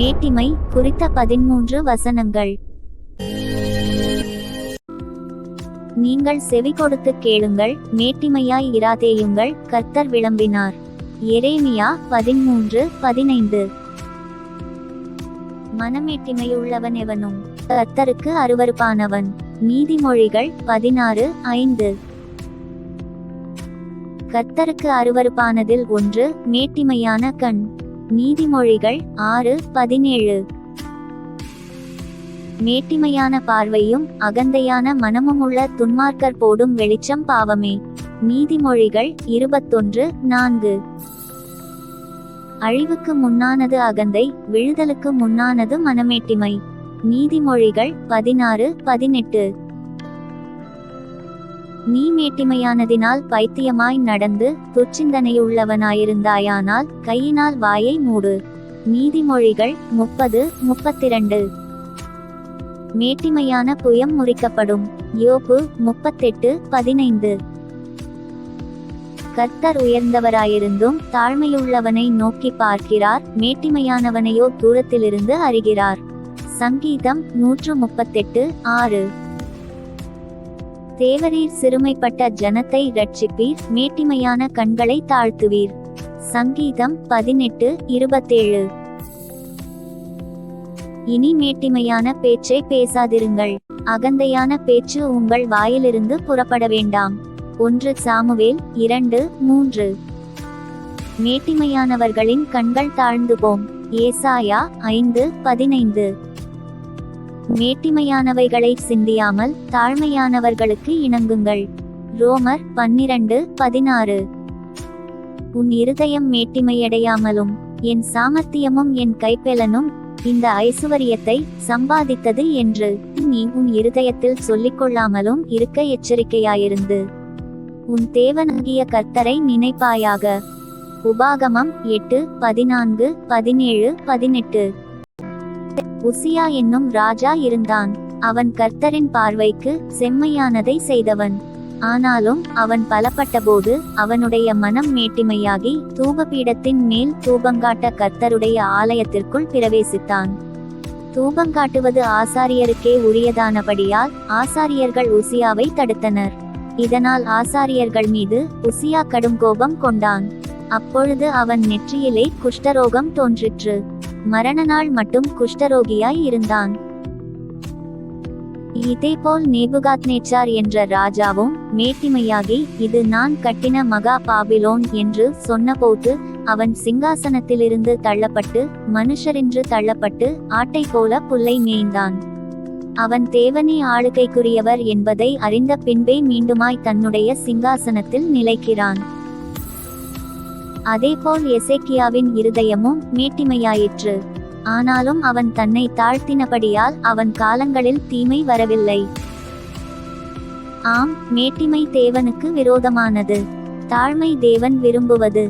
மேட்டிமை குறித்த 13 வசனங்கள். நீங்கள் செவி கொடுத்து கேளுங்கள், மேட்டிமையாய் இராதேயுங்கள், கர்த்தர் விளம்பினார். எரேமியா 13:15. மனமேட்டிமையுள்ளவன் எவனும் கர்த்தருக்கு அருவருப்பானவன். நீதிமொழிகள் 16:5. கர்த்தருக்கு அருவருப்பானதில் ஒன்று மேட்டிமையான கண். நீதிமொழிகள் 6:17. மேட்டிமையான பார்வையும் அகந்தையான மனமுமுள்ள துன்மார்க்கர் போடும் வெளிச்சம் பாவமே. நீதிமொழிகள் 21:4. அழிவுக்கு முன்னானது அகந்தை, விழுதலுக்கு முன்னானது மனமேட்டிமை. நீதிமொழிகள் 16:18. நீ மேட்டிமையானதினால் பைத்தியமாய் நடந்து துர்ச்சிந்தனையுள்ளவனாயிருந்தாயானால் கையினால் வாயை மூடு. நீதிமொழிகள் 30:32. மேட்டிமையான புயம் முறிக்கப்படும். யோபு 38:15. கர்த்தர் உயர்ந்தவராயிருந்தும் தாழ்மையுள்ளவனை நோக்கி பார்க்கிறார், மேட்டிமையானவனையோ தூரத்திலிருந்து அறிகிறார். சங்கீதம் 138:6. தேவரீர் சிறுமைப்பட்ட ஜனத்தை இரட்சிப்பீர், மேட்டிமையான கண்களை தாழ்த்துவீர். சங்கீதம் 18:27. இனி மேட்டிமையான பேச்சை பேசாதிருங்கள், அகந்தையான பேச்சு உங்கள் வாயிலிருந்து புறப்பட வேண்டாம். 1 சாமுவேல் 2:3. மேட்டிமையானவர்களின் கண்கள் தாழ்ந்து போம். ஏசாயா 5:15. மேட்டிமையானவைகளை சிந்தியாமல் தாழ்மையானவர்களுக்கு இணங்குங்கள். ரோமர் 12:16. உன் இருதயம் மேட்டிமையடையாமலும் என் சாமர்த்தியமும் என் கைப்பெலனும் இந்த ஐசுவரியத்தை சம்பாதித்தது என்று நீ உன் இருதயத்தில் சொல்லிக்கொள்ளாமலும் இருக்க எச்சரிக்கையாயிருந்து உன் தேவனாகிய கர்த்தரை நினைப்பாயாக. உபாகமம் 8:14-17-18. உசியா என்னும் ராஜா இருந்தான். அவன் கர்த்தரின் பார்வைக்கு செம்மையானதை செய்தவன். ஆனாலும் அவன் பலப்பட்டபோது அவனுடைய மனம் மேட்டிமையாகி தூபபீடத்தின் மேல் தூபங்காட்ட கர்த்தருடைய ஆலயத்திற்குள் பிரவேசித்தான். தூபங்காட்டுவது ஆசாரியருக்கே உரியதானபடியால் ஆசாரியர்கள் உசியாவை தடுத்தனர். இதனால் ஆசாரியர்கள் மீது உசியா கடும் கோபம் கொண்டான். அப்பொழுது அவன் நெற்றியிலே குஷ்டரோகம் தோன்றிற்று. மரண நாள் மட்டும் குஷ்டரோகியாய் இருந்தான். இதேபோல் நேபுகாத்நேச்சார் என்ற ராஜாவும் மேட்டிமையாகி இது நான் கட்டின மகா பாபிலோன் என்று சொன்னபோது அவன் சிங்காசனத்திலிருந்து தள்ளப்பட்டு மனுஷரின்று தள்ளப்பட்டு ஆட்டை போல புல்லை மேய்ந்தான். அவன் தேவனே ஆளுகைக்குரியவர் என்பதை அறிந்த பின்பே மீண்டுமாய் தன்னுடைய சிங்காசனத்தில் நிலைக்கிறான். அதேபோல் எசேக்கியாவின் இருதயமும் மேட்டிமையாயிற்று. ஆனாலும் அவன் தன்னை தாழ்த்தினபடியால் அவன் காலங்களில் தீமை வரவில்லை. ஆம், மேட்டிமை தேவனுக்கு விரோதமானது, தாழ்மை தேவன் விரும்புவது.